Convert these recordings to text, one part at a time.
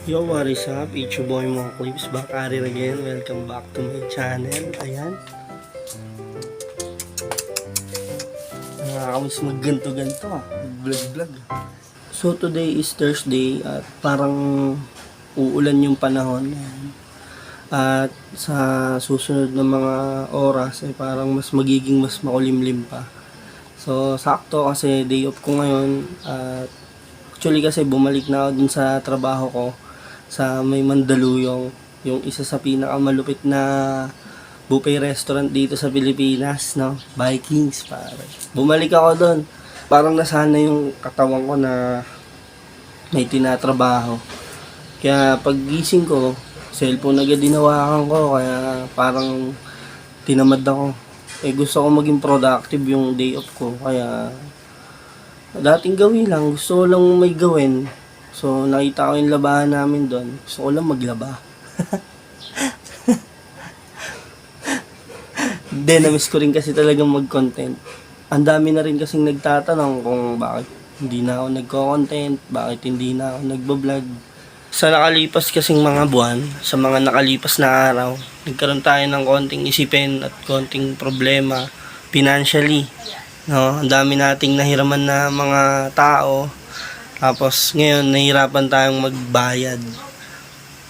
Yo, what is up? It's your boy Mga Clips back at it again. Welcome back to my channel. Ayan. Nakakamiss magganto-ganto vlog. So today is Thursday at parang uulan yung panahon. Ayan. At sa susunod na mga oras ay parang mas magiging mas makulimlim pa. So sakto kasi day off ko ngayon. At actually kasi bumalik na ako dun sa trabaho ko sa may Mandaluyong, yung isa sa pinakamalupit na buffet restaurant dito sa Pilipinas, no? Vikings, pare. Bumalik ako doon. Parang nasanay yung katawan ko na may tinatrabaho. Kaya pag gising ko, cellphone agad dinawakan ko, kaya parang tinamad ako. Gusto ko maging productive yung day off ko, kaya dating gawin lang, gusto ko lang may gawin. So, nakita ko yung labahan namin doon. Gusto ko lang maglaba. Hindi, na-miss ko rin kasi talagang mag-content. Ang dami na rin kasing nagtatanong kung bakit hindi na ako nagko-content, bakit hindi na ako nagbablog. Sa nakalipas kasing mga buwan, sa mga nakalipas na araw, nagkaroon tayo ng konting isipin at konting problema financially. No? Ang dami nating nahiraman na mga tao. Tapos ngayon nahihirapan tayong magbayad.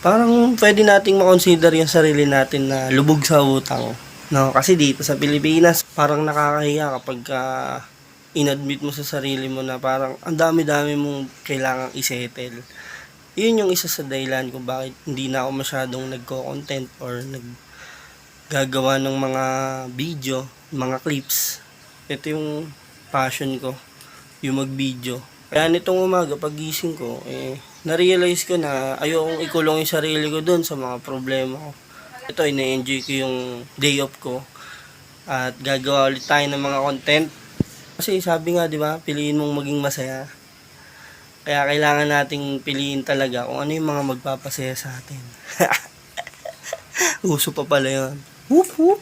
Parang pwede nating makonsider yung sarili natin na lubog sa utang. No, kasi dito sa Pilipinas parang nakakahiya kapag inadmit mo sa sarili mo na parang ang dami-dami mong kailangang isettle. Yun yung isa sa dahilan kung bakit hindi na ako masyadong nagko-content or naggagawa ng mga video, mga clips. Ito yung passion ko, yung mag-video. Kaya nitong umaga, pagising ko, na-realize ko na ayokong ikulong yung sarili ko dun sa mga problema ko. Ito, ina-enjoy ko yung day off ko. At gagawa ulit tayo ng mga content. Kasi sabi nga, di ba, piliin mong maging masaya. Kaya kailangan nating piliin talaga kung ano yung mga magpapasaya sa atin. Uso pa pala yun. Whoop whoop!